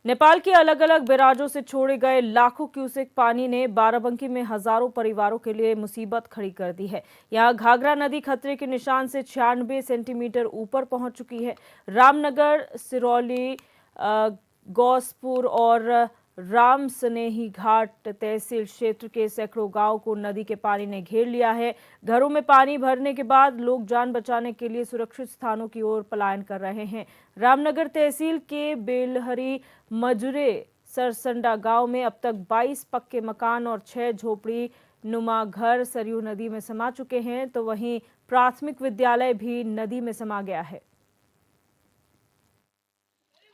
नेपाल के अलग अलग बैराजों से छोड़े गए लाखों क्यूसेक पानी ने बाराबंकी में हजारों परिवारों के लिए मुसीबत खड़ी कर दी है। यहां घाघरा नदी खतरे के निशान से 96 सेंटीमीटर ऊपर पहुंच चुकी है। रामनगर, सिरौली, गौसपुर और राम स्नेही घाट तहसील क्षेत्र के सैकड़ों गांव को नदी के पानी ने घेर लिया है। घरों में पानी भरने के बाद लोग जान बचाने के लिए सुरक्षित स्थानों की ओर पलायन कर रहे हैं। रामनगर तहसील के बेलहरी मजुरे सरसंडा गांव में अब तक 22 पक्के मकान और 6 झोपड़ी नुमा घर सरयू नदी में समा चुके हैं, तो वहीं प्राथमिक विद्यालय भी नदी में समा गया है।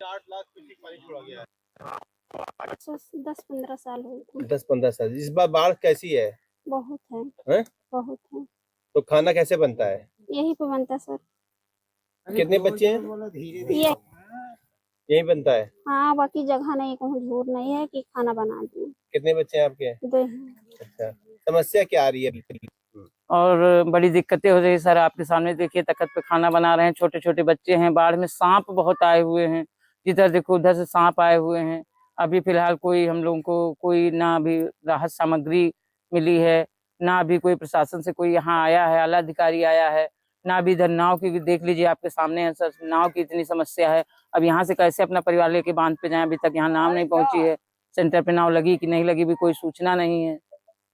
8 लाख क्यूसेक पानी छोड़ा गया है। 10-15 साल हो गए। 10-15 साल। इस बार बाढ़ कैसी है? बहुत है, हैं? बहुत है। तो खाना कैसे बनता है? यही पे बनता सर। कितने बच्चे हैं? ये यही बनता है। हाँ, बाकी जगह नहीं, कहूँ झूठ नहीं है कि खाना बना दिए। कितने बच्चे हैं आपके? 2 हैं। अच्छा, समस्या क्या आ रही है? और बड़ी दिक्कतें हो रही है सर। आपके सामने देखिए, तख्त पे खाना बना रहे हैं, छोटे छोटे बच्चे हैं। बाढ़ में सांप बहुत आए हुए हैं, जिधर देखो उधर से सांप आए हुए हैं। अभी फिलहाल कोई हम लोगों को कोई ना अभी राहत सामग्री मिली है, ना अभी कोई प्रशासन से कोई यहाँ आया है, आला अधिकारी आया है, ना अभी इधर नाव की देख लीजिए, आपके सामने है सर, नाव की इतनी समस्या है। अब यहाँ से कैसे अपना परिवार लेके बांध पे जाए? अभी तक यहाँ नाव नहीं पहुंची है। सेंटर पे नाव लगी कि नहीं लगी भी कोई सूचना नहीं है।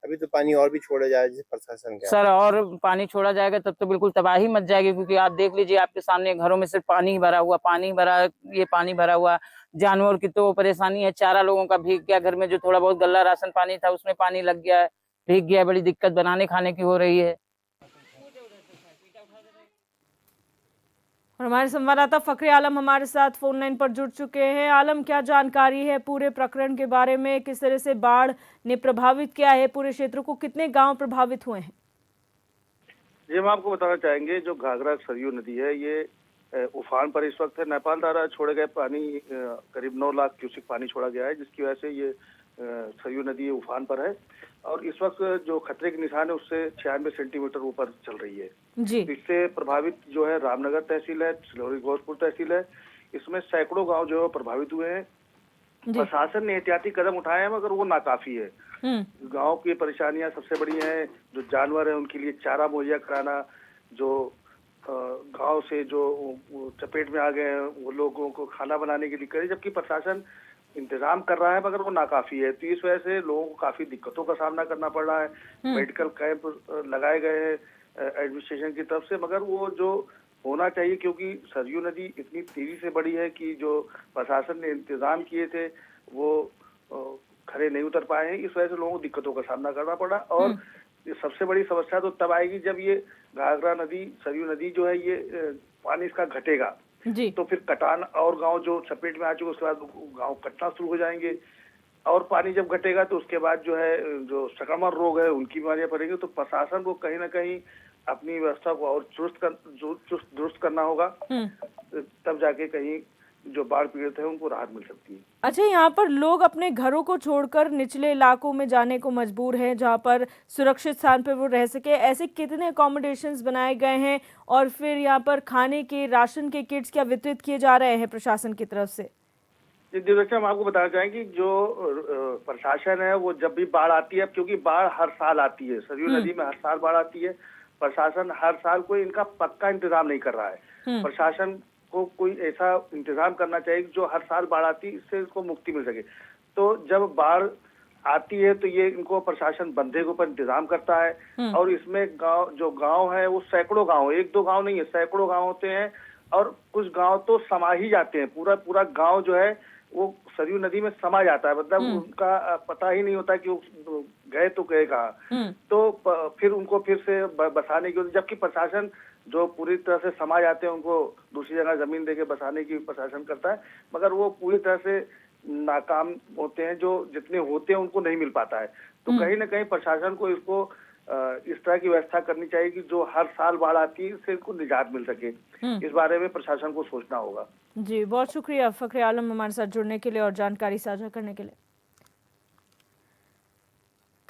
अभी तो पानी और भी छोड़ा जाए जैसे प्रशासन का। सर और पानी छोड़ा जाएगा तब तो बिल्कुल तबाही मच जाएगी, क्योंकि आप देख लीजिए, आपके सामने घरों में सिर्फ पानी ही भरा हुआ, पानी भरा, ये पानी भरा हुआ। जानवर की तो परेशानी है, चारा लोगों का भीग गया, घर में जो थोड़ा बहुत गल्ला राशन पानी था उसमें पानी लग गया है, भीग गया। बड़ी दिक्कत बनाने खाने की हो रही है। और हमारे संवाददाता फखरे आलम हमारे साथ फोन लाइन पर जुड़ चुके हैं। आलम, क्या जानकारी है पूरे प्रकरण के बारे में? किस तरह से बाढ़ ने प्रभावित किया है पूरे क्षेत्र को? कितने गांव प्रभावित हुए हैं? जी, हम आपको बताना चाहेंगे, जो घाघरा सरयू नदी है ये उफान पर इस वक्त है। नेपाल द्वारा छोड़े गए पानी करीब 9 लाख क्यूसेक पानी छोड़ा गया है, जिसकी वजह से ये सरयू नदी उफान पर है और इस वक्त जो खतरे के निशान है उससे 96 सेंटीमीटर ऊपर चल रही है जी। इससे प्रभावित जो है रामनगर तहसील है, सिलौरी गौसपुर तहसील है, इसमें सैकड़ों गांव जो है प्रभावित हुए हैं। प्रशासन ने एहतियाती कदम उठाए हैं मगर वो नाकाफी है। गांव की परेशानियां सबसे बड़ी हैं, जो जानवर है उनके लिए चारा मुहैया कराना, जो गांव से जो चपेट में आ गए हैं वो लोगों को खाना बनाने के लिए करे, जबकि प्रशासन इंतजाम कर रहा है मगर वो नाकाफी है। तो इस वजह से लोगों को काफी दिक्कतों का सामना करना पड़ रहा है। मेडिकल कैंप लगाए गए हैं एडमिनिस्ट्रेशन की तरफ से, मगर वो जो होना चाहिए, क्योंकि सरयू नदी इतनी तेजी से बढ़ी है कि जो प्रशासन ने इंतजाम किए थे वो खड़े नहीं उतर पाए हैं। इस वजह से लोगों को दिक्कतों का सामना करना पड़ा और सबसे बड़ी समस्या तो तब आएगी जब ये घाघरा नदी, सरयू नदी जो है ये पानी इसका घटेगा जी। तो फिर कटान और गांव जो चपेट में आ चुके उसके बाद गांव कटना शुरू हो जाएंगे और पानी जब घटेगा तो उसके बाद जो है जो संक्रमण रोग है उनकी बीमारियां पड़ेंगी। तो प्रशासन को कहीं ना कहीं अपनी व्यवस्था को और चुस्त दुरुस्त करना होगा, तब जाके कहीं जो बाढ़ पीड़ित है उनको राहत मिल सकती है। अच्छा, यहाँ पर लोग अपने घरों को छोड़कर निचले इलाकों में जाने को मजबूर हैं, जहाँ पर सुरक्षित स्थान पर वो रह सके। ऐसे कितने अकोमोडेशंस बनाए गए हैं और फिर यहाँ पर खाने के, राशन के किट्स क्या वितरित किए जा रहे हैं प्रशासन की तरफ से? जी, हम आपको बताना चाहेंगे कि जो प्रशासन है वो जब भी बाढ़ आती है, क्योंकि बाढ़ हर साल आती है, सरयू नदी में हर साल बाढ़ आती है, प्रशासन हर साल कोई इनका पक्का इंतजाम नहीं कर रहा है। प्रशासन को कोई ऐसा इंतजाम करना चाहिए जो हर साल बाढ़ आती है इससे इनको मुक्ति मिल सके। तो जब बाढ़ आती है तो ये इनको प्रशासन बंधे के ऊपर इंतजाम करता है और इसमें गांव है वो सैकड़ों गांव, 1-2 गांव नहीं है, सैकड़ों गांव होते हैं और कुछ गांव तो समा ही जाते हैं। पूरा गांव जो है वो सरयू नदी में समा जाता है, मतलब उनका पता ही नहीं होता कि वो गए तो गए कहाँ। तो फिर उनको फिर से बसाने की, जबकि प्रशासन जो पूरी तरह से समा जाते हैं उनको दूसरी जगह जमीन देके बसाने की प्रशासन करता है, मगर वो पूरी तरह से नाकाम होते हैं, जो जितने होते हैं उनको नहीं मिल पाता है। तो कहीं ना कहीं प्रशासन को इसको इस तरह की व्यवस्था करनी चाहिए कि जो हर साल बाढ़ आती है इससे इनको निजात मिल सके। इस बारे में प्रशासन को सोचना होगा। जी, बहुत शुक्रिया फखरे आलम हमारे साथ जुड़ने के लिए और जानकारी साझा करने के लिए।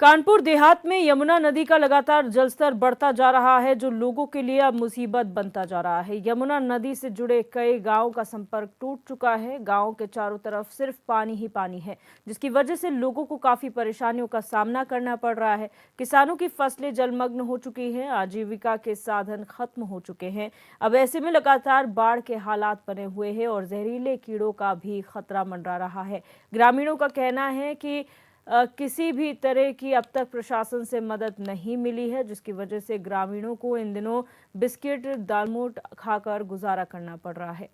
कानपुर देहात में यमुना नदी का लगातार जलस्तर बढ़ता जा रहा है, जो लोगों के लिए अब मुसीबत बनता जा रहा है। यमुना नदी से जुड़े कई गांवों का संपर्क टूट चुका है। गांवों के चारों तरफ सिर्फ पानी ही पानी है, जिसकी वजह से लोगों को काफी परेशानियों का सामना करना पड़ रहा है। किसानों की फसलें जलमग्न हो चुकी हैं, आजीविका के साधन खत्म हो चुके हैं। अब ऐसे में लगातार बाढ़ के हालात बने हुए हैं और जहरीले कीड़ों का भी खतरा मंडरा रहा है। ग्रामीणों का कहना है कि किसी भी तरह की अब तक प्रशासन से मदद नहीं मिली है, जिसकी वजह से ग्रामीणों को इन दिनों बिस्किट दालमोट खाकर गुजारा करना पड़ रहा है।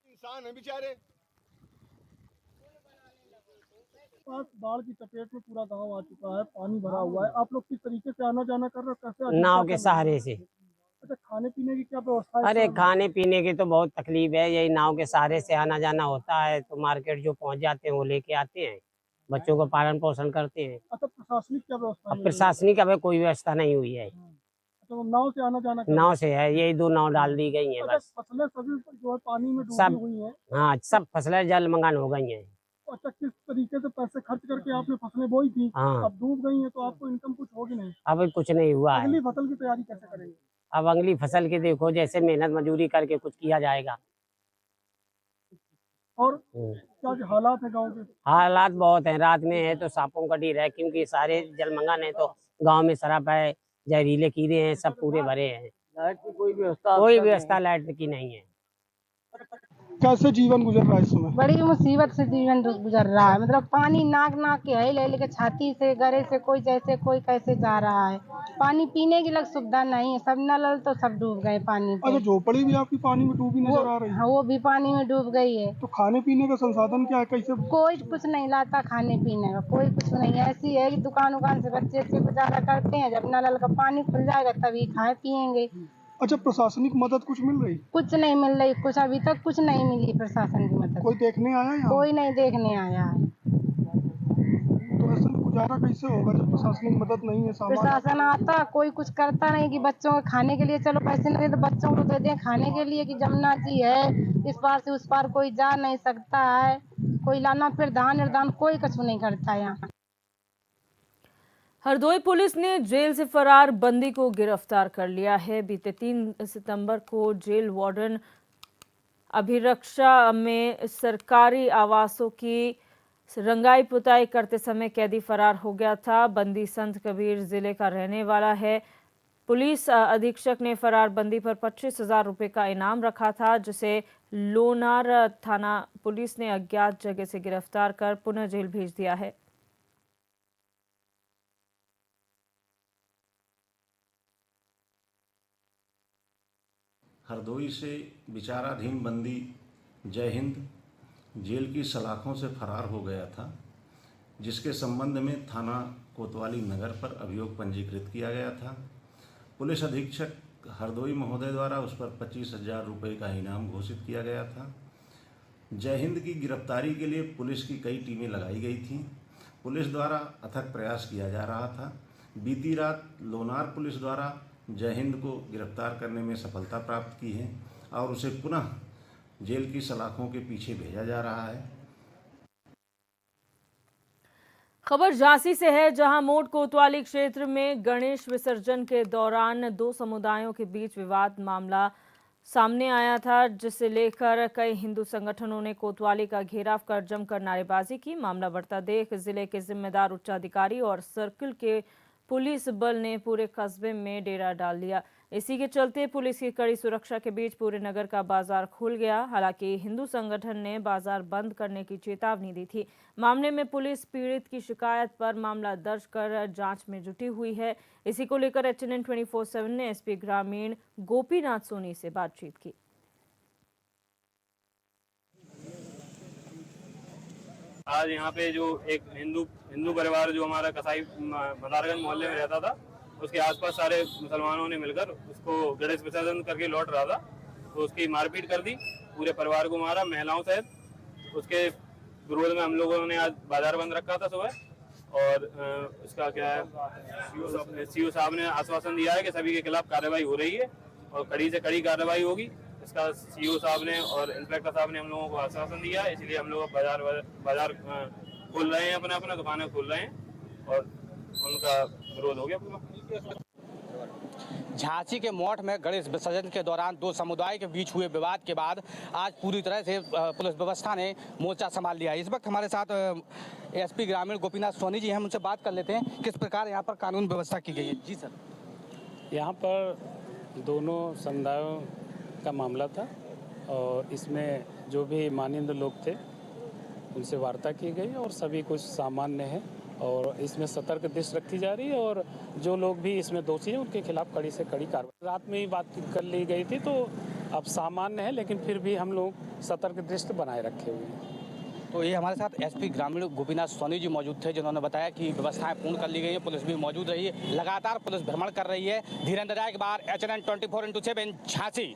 इंसान है बेचारे। बाढ़ की चपेट में पूरा गांव आ चुका है, पानी भरा हुआ है। आप लोग किस तरीके से आना जाना कर रहे हो, कैसे? नाव के सहारे से। अच्छा, खाने पीने की क्या व्यवस्था है? अरे खाने पीने की तो बहुत तकलीफ है, यही नाव के सहारे से आना जाना होता है। तो मार्केट जो पहुंच जाते हैं वो लेके आते हैं, बच्चों का पालन पोषण करते हैं। अच्छा, प्रशासनिक क्या व्यवस्था अब प्रशासनिक अब कोई व्यवस्था नहीं हुई है। तो नाव से आना जाना नाव से है, यही 2 नाव डाल दी गई हैं बस। फसलें सभी जो है पानी में सब डूबी हुई हैं। हाँ, सब फसलें जलमग्न हो गई हैं। अच्छा, किस तरीके से पैसे खर्च करके आपने फसलें बोई थी, हाँ, अब डूब गई हैं, तो आपको इनकम कुछ होगी नहीं। अब कुछ नहीं हुआ है। अगली फसल की तैयारी कैसे करेंगे? अब अगली फसल की देखो, जैसे मेहनत मजदूरी करके कुछ किया जाएगा। और क्या हालात है गाँव के? हालात बहुत हैं, रात में है तो सांपों का डर है, क्योंकि सारे जलमग्न है। तो गांव में शराब है, जहरीले कीड़े हैं, सब पूरे भरे हैं। लाइट की कोई व्यवस्था लाइट की नहीं है। कैसे जीवन गुजर रहा है इस समय? बड़ी मुसीबत से जीवन गुजर रहा है। मतलब पानी नाक नाक के है, ले लेके छाती से गरे से कोई जैसे कोई कैसे जा रहा है। पानी पीने की लग सुविधा नहीं है, सब नल तो सब डूब गए पानी पे। अच्छा, झोपड़ी भी आपकी पानी में डूबी नजर आ रही है? हाँ, वो भी पानी में डूब गई है। तो खाने पीने का संसाधन क्या है, कैसे? कोई कुछ नहीं लाता खाने पीने का, कोई कुछ नहीं। ऐसी है कि दुकान उकान से बच्चे से गुजारा करते हैं, जब नल का पानी खुल जाएगा तभी खाए पियेंगे। अच्छा, प्रशासनिक मदद कुछ मिल रही? कुछ नहीं मिल रही, कुछ अभी तक कुछ नहीं मिली प्रशासन की मदद। कोई देखने आया यहाँ? कोई नहीं देखने आया है। तो ऐसे में गुजारा कैसे होगा जब प्रशासनिक मदद नहीं है? प्रशासन आता, कोई कुछ करता नहीं कि बच्चों के खाने के लिए चलो पैसे लगे तो बच्चों को दे दें खाने के लिए, कि जमुना जी है इस पार से उस पार कोई जा नहीं सकता है, कोई लाना फिर धान निर्धान कोई कुछ नहीं करता है यहाँ। हरदोई पुलिस ने जेल से फरार बंदी को गिरफ्तार कर लिया है। बीते 3 सितंबर को जेल वार्डन अभिरक्षा में सरकारी आवासों की रंगाई पुताई करते समय कैदी फरार हो गया था। बंदी संत कबीर जिले का रहने वाला है। पुलिस अधीक्षक ने फरार बंदी पर 25,000 रुपये का इनाम रखा था, जिसे लोनार थाना पुलिस ने अज्ञात जगह से गिरफ्तार कर पुनः जेल भेज दिया है। हरदोई से विचाराधीन बंदी जय हिंद जेल की सलाखों से फरार हो गया था, जिसके संबंध में थाना कोतवाली नगर पर अभियोग पंजीकृत किया गया था। पुलिस अधीक्षक हरदोई महोदय द्वारा उस पर 25,000 रुपये का इनाम घोषित किया गया था। जय हिंद की गिरफ्तारी के लिए पुलिस की कई टीमें लगाई गई थीं। पुलिस द्वारा अथक प्रयास किया जा रहा था। बीती रात लोनार पुलिस द्वारा जय हिंद को गिरफ्तार करने में सफलता प्राप्त की है और उसे पुनः जेल की सलाखों के पीछे भेजा जा रहा है। खबर झांसी से है, जहां मोट कोतवाली क्षेत्र में गणेश विसर्जन के दौरान 2 समुदायों के बीच विवाद मामला सामने आया था, जिसे लेकर कई हिंदू संगठनों ने कोतवाली का घेराव कर जमकर नारेबाजी की। मामला बढ़ता देख जिले के जिम्मेदार उच्चाधिकारी और सर्किल के पुलिस बल ने पूरे कस्बे में डेरा डाल दिया। इसी के चलते पुलिस की कड़ी सुरक्षा के बीच पूरे नगर का बाजार खुल गया। हालांकि हिंदू संगठन ने बाजार बंद करने की चेतावनी दी थी। मामले में पुलिस पीड़ित की शिकायत पर मामला दर्ज कर जांच में जुटी हुई है। इसी को लेकर HNN 24/7 ने SP ग्रामीण गोपीनाथ सोनी से बातचीत की। आज यहाँ पे जो एक हिंदू परिवार जो हमारा कसाई मदारगंज मोहल्ले में रहता था, उसके आसपास सारे मुसलमानों ने मिलकर उसको गणेश विसर्जन करके लौट रहा था, तो उसकी मारपीट कर दी, पूरे परिवार को मारा, महिलाओं सहित। उसके विरोध में हम लोगों ने आज बाजार बंद रखा था सुबह, और इसका क्या है, CO साहब ने आश्वासन दिया है कि सभी के खिलाफ कार्रवाई हो रही है और कड़ी से कड़ी कार्रवाई होगी। इसका सीईओ साहब ने और इंस्पेक्टर साहब ने हम लोगों को आश्वासन दिया, इसलिए हम लोग बाजार खोल रहे हैं, अपना दुकानें खोल रहे हैं और उनका विरोध हो गया पूरा। झांसी के मौठ में गणेश विसर्जन के दौरान दो समुदाय के बीच हुए विवाद के बाद आज पूरी तरह से पुलिस व्यवस्था ने मोर्चा संभाल लिया है। इस वक्त हमारे साथ एसपी ग्रामीण गोपीनाथ सोनी जी हैं, हम उनसे बात कर लेते हैं किस प्रकार यहाँ पर कानून व्यवस्था की गई है। जी सर। यहाँ पर दोनों समुदायों का मामला था और इसमें जो भी माननीय लोग थे उनसे वार्ता की गई और सभी कुछ सामान्य है और इसमें सतर्क दृष्टि रखी जा रही है और जो लोग भी इसमें दोषी हैं उनके खिलाफ कड़ी से कड़ी कार्रवाई। रात में ही बात कर ली गई थी तो अब सामान्य है, लेकिन फिर भी हम लोग सतर्क दृष्टि बनाए रखे हुए हैं। तो ये हमारे साथ एसपी ग्रामीण गोपीनाथ सोनी जी मौजूद थे, जिन्होंने बताया कि व्यवस्थाएं पूर्ण कर ली गई है, पुलिस भी मौजूद रही है, लगातार पुलिस भ्रमण कर रही है। धीरेन्द्र राय के बाद HNN 24/7 झांसी।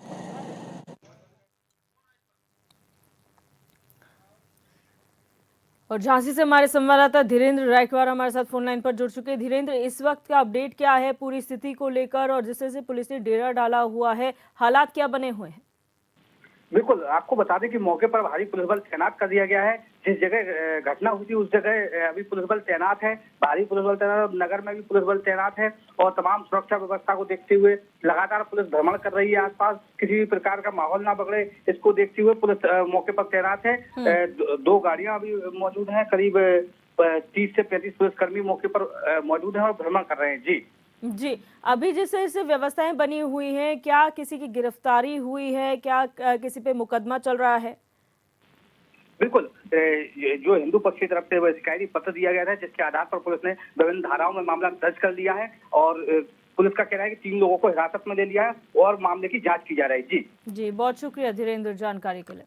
और झांसी से हमारे संवाददाता धीरेन्द्र रायकवार हमारे साथ फोन लाइन पर जुड़ चुके हैं। धीरेन्द्र, इस वक्त का अपडेट क्या है पूरी स्थिति को लेकर और जिस तरह से पुलिस ने डेरा डाला हुआ है, हालात क्या बने हुए हैं? बिल्कुल, आपको बता दें कि मौके पर भारी पुलिस बल तैनात कर दिया गया है। जिस जगह घटना हुई थी उस जगह अभी पुलिस बल तैनात है, भारी पुलिस बल तैनात, नगर में भी पुलिस बल तैनात है और तमाम सुरक्षा व्यवस्था को देखते हुए लगातार पुलिस भ्रमण कर रही है। आसपास किसी भी प्रकार का माहौल ना बिगड़े, इसको देखते हुए पुलिस मौके पर तैनात है। दो गाड़ियां अभी मौजूद हैं, करीब 30 से 35 पुलिसकर्मी मौके पर मौजूद हैं और भ्रमण कर रहे हैं। जी, अभी जिस तरह से व्यवस्थाएं बनी हुई हैं, क्या किसी की गिरफ्तारी हुई है, क्या किसी पे मुकदमा चल रहा है? बिल्कुल, जो हिंदू पक्ष की तरफ से वह शिकायती पत्र दिया गया था, जिसके आधार पर पुलिस ने विभिन्न धाराओं में मामला दर्ज कर लिया है और पुलिस का कहना है कि 3 लोगों को हिरासत में ले लिया है और मामले की जांच की जा रही है। जी, बहुत शुक्रिया धीरेन्द्र जानकारी के लिए।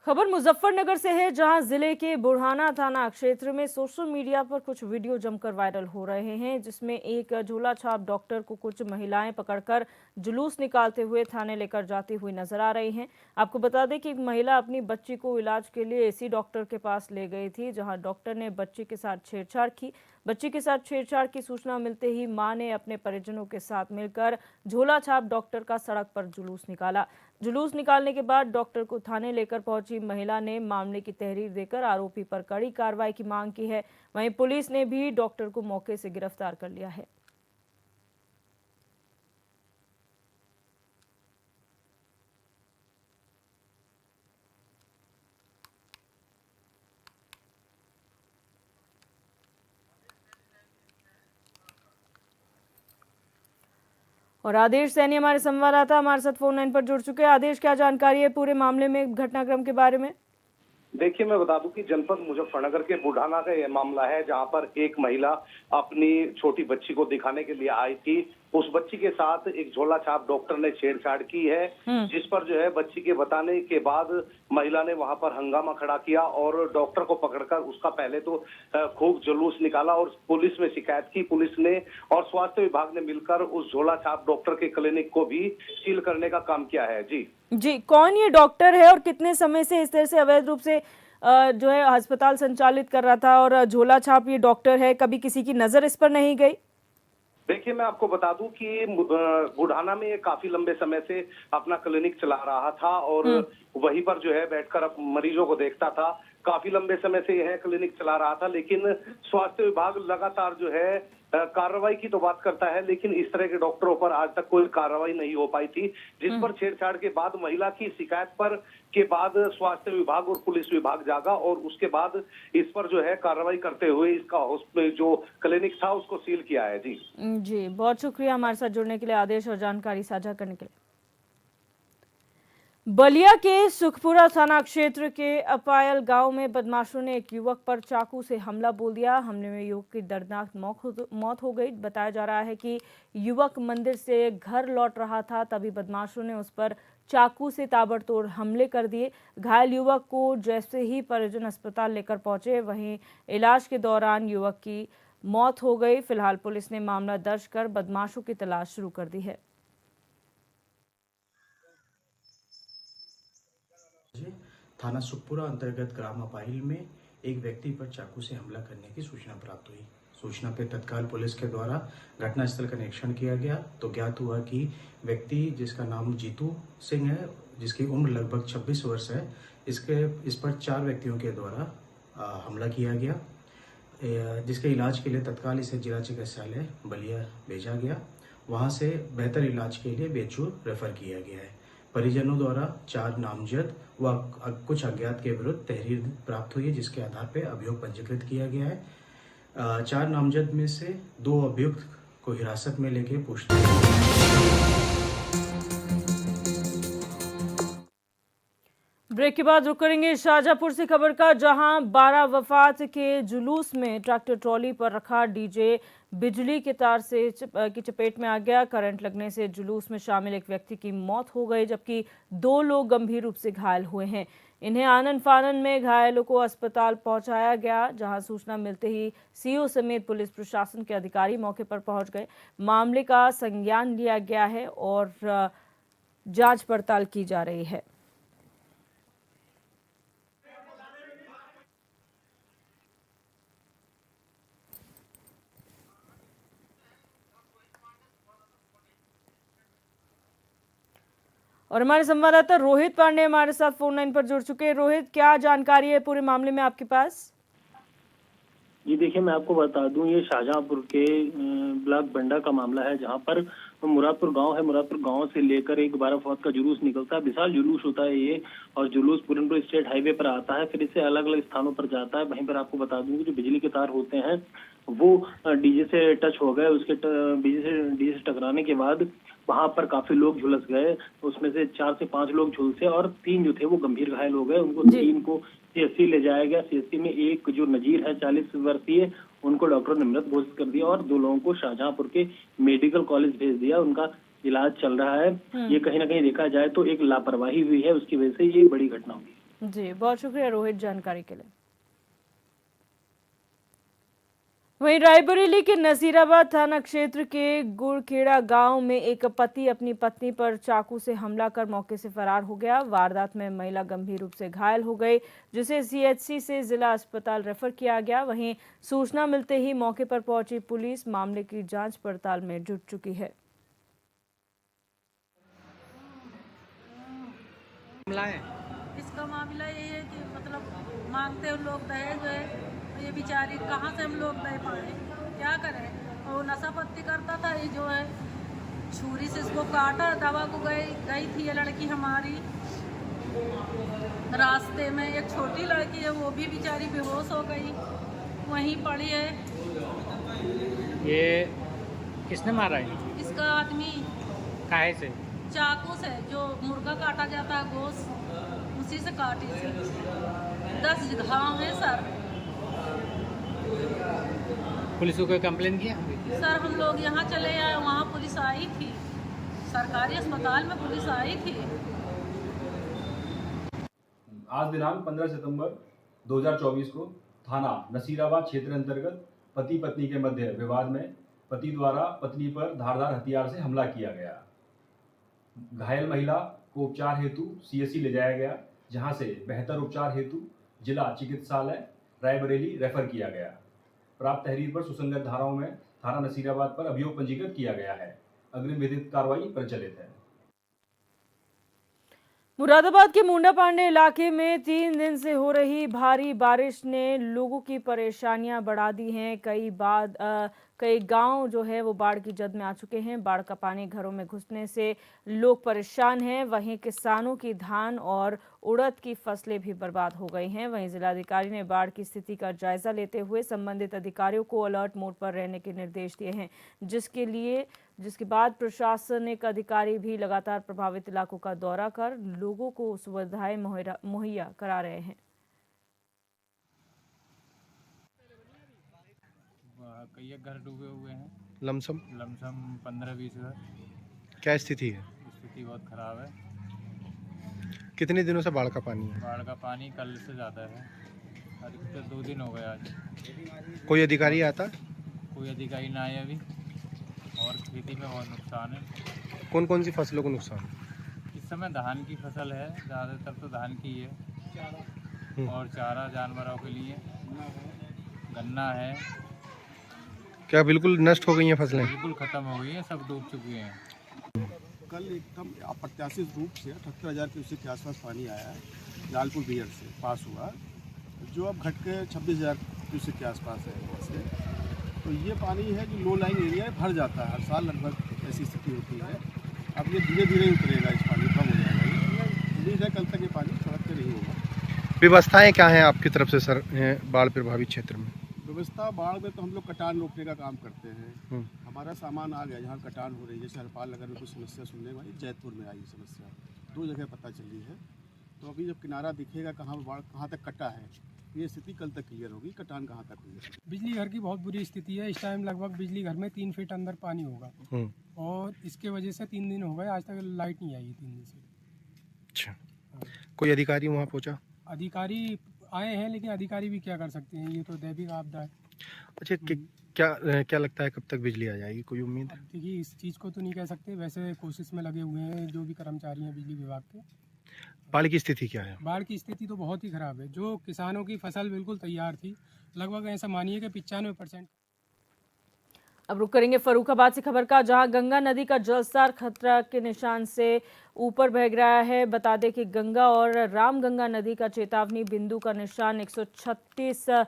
खबर मुजफ्फरनगर से है, जहां जिले के बुरहाना थाना क्षेत्र में सोशल मीडिया पर कुछ वीडियो जमकर वायरल हो रहे हैं, जिसमें एक झोला छाप डॉक्टर को कुछ महिलाएं पकड़कर जुलूस निकालते हुए थाने लेकर जाती हुई नजर आ रही हैं। आपको बता दें कि एक महिला अपनी बच्ची को इलाज के लिए इसी डॉक्टर के पास ले गई थी, जहां डॉक्टर ने बच्ची के साथ छेड़छाड़ की। बच्ची के साथ छेड़छाड़ की सूचना मिलते ही मां ने अपने परिजनों के साथ मिलकर झोला छाप डॉक्टर का सड़क पर जुलूस निकाला। जुलूस निकालने के बाद डॉक्टर को थाने लेकर पहुंची महिला ने मामले की तहरीर देकर आरोपी पर कड़ी कार्रवाई की मांग की है। वहीं पुलिस ने भी डॉक्टर को मौके से गिरफ्तार कर लिया है। और आदेश सैनी हमारे संवाददाता हमारे साथ फोन लाइन पर जुड़ चुके हैं। आदेश, क्या जानकारी है पूरे मामले में, घटनाक्रम के बारे में? देखिए, मैं बता दूं कि जनपद मुजफ्फरनगर के बुढ़ाना का यह मामला है, जहां पर एक महिला अपनी छोटी बच्ची को दिखाने के लिए आई थी। उस बच्ची के साथ एक झोला छाप डॉक्टर ने छेड़छाड़ की है, जिस पर जो है बच्ची के बताने के बाद महिला ने वहां पर हंगामा खड़ा किया और डॉक्टर को पकड़कर उसका पहले तो खूब जुलूस निकाला और पुलिस में शिकायत की। पुलिस ने और स्वास्थ्य विभाग ने मिलकर उस झोला छाप डॉक्टर के क्लिनिक को भी सील करने का काम किया है। जी, कौन ये डॉक्टर है और कितने समय से इस तरह से अवैध रूप से जो है अस्पताल संचालित कर रहा था और झोला छाप ये डॉक्टर है, कभी किसी की नजर इस पर नहीं गई? देखिए, मैं आपको बता दूं कि बुढ़ाना में काफी लंबे समय से अपना क्लिनिक चला रहा था और वहीं पर जो है बैठकर अब मरीजों को देखता था। काफी लंबे समय से यह क्लिनिक चला रहा था, लेकिन स्वास्थ्य विभाग लगातार जो है कार्रवाई की तो बात करता है, लेकिन इस तरह के डॉक्टरों पर आज तक कोई कार्रवाई नहीं हो पाई थी, जिस पर छेड़छाड़ के बाद महिला की शिकायत पर के बाद स्वास्थ्य विभाग और पुलिस विभाग जागा और उसके बाद इस पर जो है कार्रवाई करते हुए इसका जो क्लिनिक था उसको सील किया है। जी, बहुत शुक्रिया हमारे साथ जुड़ने के लिए आदेश और जानकारी साझा करने के लिए। बलिया के सुखपुरा थाना क्षेत्र के अपायल गांव में बदमाशों ने एक युवक पर चाकू से हमला बोल दिया। हमले में युवक की दर्दनाक मौत हो गई। बताया जा रहा है कि युवक मंदिर से घर लौट रहा था, तभी बदमाशों ने उस पर चाकू से ताबड़तोड़ हमले कर दिए। घायल युवक को जैसे ही परिजन अस्पताल लेकर पहुंचे, वहीं इलाज के दौरान युवक की मौत हो गई। फिलहाल पुलिस ने मामला दर्ज कर बदमाशों की तलाश शुरू कर दी है। थाना सुखपुरा अंतर्गत ग्राम अपाहिल में एक व्यक्ति पर चाकू से हमला करने की सूचना प्राप्त हुई। सूचना पे तत्काल पुलिस के द्वारा घटनास्थल का निरीक्षण किया गया तो ज्ञात हुआ कि व्यक्ति जिसका नाम जीतू सिंह है, जिसकी उम्र लगभग 26 वर्ष है, इस पर 4 व्यक्तियों के द्वारा हमला किया गया, जिसके इलाज के लिए तत्काल इसे जिला चिकित्सालय बलिया भेजा गया। वहां से बेहतर इलाज के लिए बेचूर रेफर किया गया है। परिजनों द्वारा 4 नामजद व कुछ अज्ञात के विरुद्ध तहरीर प्राप्त हुई है, जिसके आधार पर अभियोग पंजीकृत किया गया है। 4 नामजद में से 2 अभियुक्त को हिरासत में लेके पूछताछ। ब्रेक के बाद रुक करेंगे शाहजहांपुर से खबर का, जहां 12 वफात के जुलूस में ट्रैक्टर ट्रॉली पर रखा डीजे बिजली के तार की चपेट में आ गया। करंट लगने से जुलूस में शामिल एक व्यक्ति की मौत हो गई, जबकि 2 लोग गंभीर रूप से घायल हुए हैं। इन्हें आनन फानन में घायलों को अस्पताल पहुंचाया गया, जहां सूचना मिलते ही सीओ समेत पुलिस प्रशासन के अधिकारी मौके पर पहुंच गए। मामले का संज्ञान लिया गया है और जांच पड़ताल की जा रही है। और हमारे संवाददाता रोहित पांडे हमारे साथ फोन लाइन पर जुड़ चुके हैं। रोहित, क्या जानकारी है पूरे मामले में आपके पास? जी देखिए, मैं आपको बता दूं, ये शाहजहांपुर के ब्लॉक बंडा का मामला है, जहां पर मुरादपुर गांव है। मुरादपुर गांव से लेकर एक 12 फौत का जुलूस निकलता है। विशाल जुलूस होता है ये, और जुलूस पूरनपुर स्टेट हाईवे पर आता है, फिर इससे अलग अलग स्थानों पर जाता है। वहीं पर आपको बता दूं कि जो बिजली के तार होते हैं वो डीजे से टच हो गए। उसके डीजे से टकराने के बाद वहां पर काफी लोग झुलस गए। उसमें से 4 से 5 लोग झुलसे और 3 जो थे वो गंभीर घायल हो गए। उनको 3 को सीएससी ले जाया गया। सीएससी में एक जो नजीर है 40 वर्षीय, उनको डॉक्टर ने मृत घोषित कर दिया और 2 लोगों को शाहजहांपुर के मेडिकल कॉलेज भेज दिया। उनका इलाज चल रहा है। ये कहीं ना कहीं देखा जाए तो एक लापरवाही हुई है, उसकी वजह से ये बड़ी घटना हुई। जी, बहुत शुक्रिया रोहित जानकारी के लिए। वहीं रायबरेली के नसीराबाद थाना क्षेत्र के गुड़खेड़ा गांव में एक पति अपनी पत्नी पर चाकू से हमला कर मौके से फरार हो गया। वारदात में महिला गंभीर रूप से घायल हो गई, जिसे सीएचसी से जिला अस्पताल रेफर किया गया। वहीं सूचना मिलते ही मौके पर पहुंची पुलिस मामले की जांच पड़ताल में जुट चुकी है। इसका मामला ये है कि मतलब मांगते हैं लोग दहेज है, ये बेचारी कहाँ से हम लोग दे पाए, क्या करें। और नशा पत्ती करता था, ये जो है छुरी से इसको काटा। दवा को गई थी ये लड़की हमारी, रास्ते में एक छोटी लड़की है वो भी बेचारी बेहोश हो गई, वहीं पड़ी है। ये किसने मारा है? इसका आदमी। काहे से? चाकू से, जो मुर्गा काटा जाता है गोश्त, उसी से काटी से। 10 घाव है सर। पुलिस को कोई कंप्लेन किया? सर हम लोग यहाँ चले आए, वहाँ पुलिस आई थी, सरकारी अस्पताल में पुलिस आई थी। आज दिनांक 15 सितंबर 2024 को थाना नसीराबाद क्षेत्र अंतर्गत पति पत्नी के मध्य विवाद में पति द्वारा पत्नी पर धारदार हथियार से हमला किया गया। घायल महिला को उपचार हेतु सीएससी ले जाया गया, जहां से बेहतर उपचार हेतु जिला चिकित्सालय रायबरेली रेफर किया गया। प्राप्त तहरीर पर सुसंगत धाराओं में थाना नसीराबाद पर अभियोग पंजीकृत किया गया है। अग्रिम विधिक कार्रवाई प्रचलित है। मुरादाबाद के मुंडा पांडे इलाके में 3 दिन से हो रही भारी बारिश ने लोगों की परेशानियां बढ़ा दी हैं। कई गांव जो है वो बाढ़ की जद में आ चुके हैं। बाढ़ का पानी घरों में घुसने से लोग परेशान हैं। वहीं किसानों की धान और उड़द की फसलें भी बर्बाद हो गई हैं। वहीं जिलाधिकारी ने बाढ़ की स्थिति का जायजा लेते हुए संबंधित अधिकारियों को अलर्ट मोड पर रहने के निर्देश दिए हैं, जिसके बाद प्रशासनिक अधिकारी भी लगातार प्रभावित इलाकों का दौरा कर लोगों को सुविधाएं मुहैया करा रहे हैं। कई घर डूबे हुए हैं। लमसम 15-20 घर। क्या स्थिति है? स्थिति बहुत खराब है। कितने दिनों से बाढ़ का पानी है? बाढ़ का पानी कल से ज़्यादा है, अधिकतर 2 दिन हो गए आज। कोई अधिकारी आता? कोई अधिकारी ना आए अभी, और खेती में बहुत नुकसान है। कौन कौन सी फसलों को नुकसान? इस समय धान की फसल है, ज़्यादातर तो धान की है, और चारा जानवरों के लिए, गन्ना है, क्या बिल्कुल नष्ट हो गई हैं फसलें? बिल्कुल खत्म हो गई है, सब डूब चुकी हैं। कल एकदम अप्रत्याशित रूप से 78,000 क्यूसेक के आसपास पानी आया है, लालपुर बियर से पास हुआ, जो अब घट के 26,000 क्यूसेक के आसपास है यहाँ से। तो ये पानी है जो लो लाइन एरिया भर जाता है, हर साल लगभग ऐसी स्थिति होती है। अब ये धीरे धीरे उतरेगा, इस पानी कम हो जाएगा। उम्मीद है कल तक ये पानी सड़क पे नहीं होगा। व्यवस्थाएं क्या हैं आपकी तरफ से सर बाढ़ प्रभावित क्षेत्र में? व्यवस्था बाढ़ में तो हम लोग कटान रोकने का काम करते हैं। हमारा सामान आ गया, जहाँ कटान हो रही है, जैसे हरपाल नगर में कुछ समस्या सुनने में आई, जैतपुर में आई समस्या, 2 जगह पता चली है। तो अभी जब किनारा दिखेगा कहाँ बाढ़ कहाँ तक कटा है, ये स्थिति कल तक क्लियर होगी, कटान कहाँ तक हुई है। बिजली घर की बहुत बुरी स्थिति है। इस टाइम लगभग बिजली घर में 3 फीट अंदर पानी होगा और इसके वजह से 3 दिन हो गए, आज तक लाइट नहीं आई 3 दिन से। अच्छा, कोई अधिकारी वहाँ पहुँचा? अधिकारी आए हैं, लेकिन अधिकारी भी क्या कर सकते हैं, ये तो दैविक आपदा है। अच्छा, क्या लगता है कब तक बिजली आ जाएगी, कोई उम्मीद है? देखिए, इस चीज़ को तो नहीं कह सकते, वैसे कोशिश में लगे हुए हैं जो भी कर्मचारी हैं बिजली विभाग के। बाढ़ की स्थिति क्या है? बाढ़ की स्थिति तो बहुत ही खराब है। जो किसानों की फसल बिल्कुल तैयार थी, लगभग ऐसा मानिए कि 95%। अब रुक करेंगे फर्रुखाबाद से खबर का, जहां गंगा नदी का जलस्तर खतरा के निशान से ऊपर बह रहा है। बता दें कि गंगा और रामगंगा नदी का चेतावनी बिंदु का निशान 136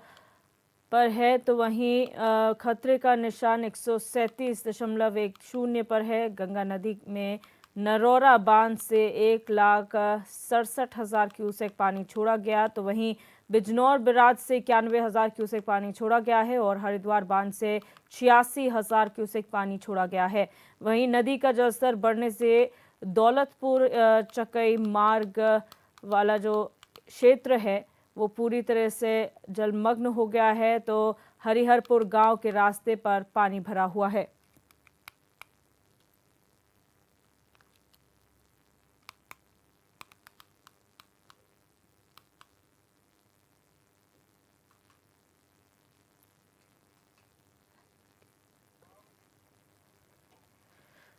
पर है, तो वहीं खतरे का निशान 137.10 पर है। गंगा नदी में नरौरा बांध से 1,67,000 क्यूसेक पानी छोड़ा गया, तो वहीं बिजनौर बैराज से 91,000 क्यूसेक पानी छोड़ा गया है और हरिद्वार बांध से 86,000 क्यूसेक पानी छोड़ा गया है। वहीं नदी का जलस्तर बढ़ने से दौलतपुर चकई मार्ग वाला जो क्षेत्र है वो पूरी तरह से जलमग्न हो गया है, तो हरिहरपुर गांव के रास्ते पर पानी भरा हुआ है।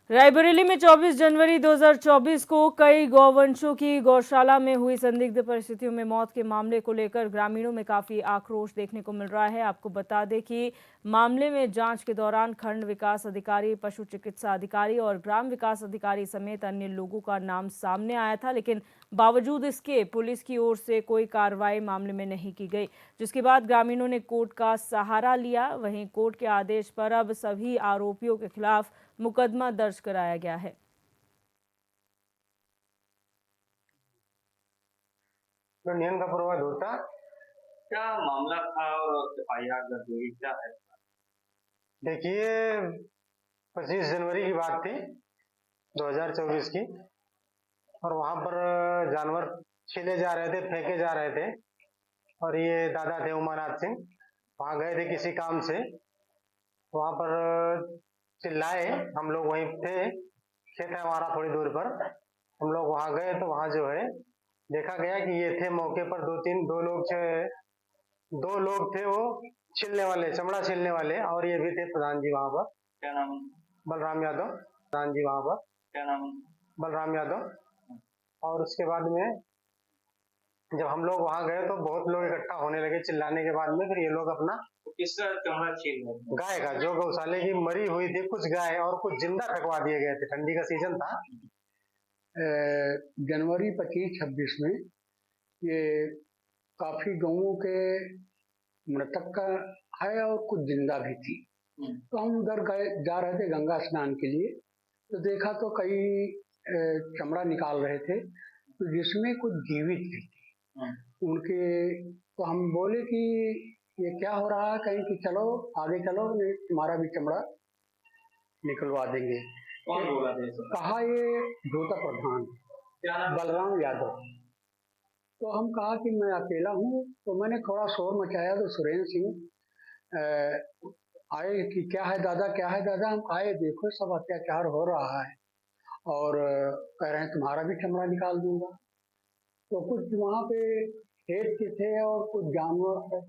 रायबरेली में 24 जनवरी 2024 को कई गौवंशों की गौशाला में हुई संदिग्ध परिस्थितियों में मौत के मामले को लेकर ग्रामीणों में काफी आक्रोश देखने को मिल रहा है। आपको बता दें कि मामले में जांच के दौरान खंड विकास अधिकारी, पशु चिकित्सा अधिकारी और ग्राम विकास अधिकारी समेत अन्य लोगों का नाम सामने आया था, लेकिन बावजूद इसके पुलिस की ओर से कोई कार्रवाई मामले में नहीं की गई, जिसके बाद ग्रामीणों ने कोर्ट का सहारा लिया। वहीं कोर्ट के आदेश पर अब सभी आरोपियों के खिलाफ मुकदमा दर्ज कराया गया है। तो नियम का प्रवाह होता क्या मामला था और एफआईआर दर्ज हुई, क्या है? देखिए, 25 जनवरी की बात थी 2024 की, और वहां पर जानवर छीले जा रहे थे, फेंके जा रहे थे, और ये दादा थे उमानाथ सिंह, वहां गए थे किसी काम से। वहां पर चिल्लाए, हम लोग वहीं थे, खेत है हमारा थोड़ी दूर पर, हम लोग वहां गए तो वहां जो है देखा गया कि ये थे मौके पर दो लोग थे वो छीलने वाले, चमड़ा छीलने वाले, और ये भी थे प्रधान जी वहां पर। क्या नाम? बलराम यादव। प्रधान जी वहां पर क्या नाम? बलराम यादव। और उसके बाद में जब हम लोग वहां गए तो बहुत लोग इकट्ठा होने लगे, चिल्लाने के बाद में फिर ये लोग अपना किसका चमड़ा छील रहे थे? गाय का, जो गौशाले की मरी हुई थी कुछ गाय और कुछ जिंदा फेंकवा दिए गए थे, ठंडी का सीजन था। जनवरी 25-26 में ये काफी गौओं के मृतक का है और कुछ जिंदा भी थी। तो हम उधर गए, जा रहे थे गंगा स्नान के लिए, तो देखा तो कई चमड़ा निकाल रहे थे, तो जिसमें कुछ जीवित भी थे उनके। तो हम बोले कि ये क्या हो रहा है, कहीं कि चलो आगे चलो, तुम्हारा भी चमड़ा निकलवा देंगे। कौन बोला था? कहा ये जोता प्रधान बलराम यादव। तो हम कहा कि मैं अकेला हूँ, तो मैंने थोड़ा शोर मचाया, तो सुरेंद्र सिंह आए कि क्या है दादा, क्या है दादा। हम आए, देखो सब अत्याचार हो रहा है, और कह रहे हैं तुम्हारा भी चमड़ा निकाल दूंगा। तो कुछ वहाँ पे खेत के थे और कुछ जानवर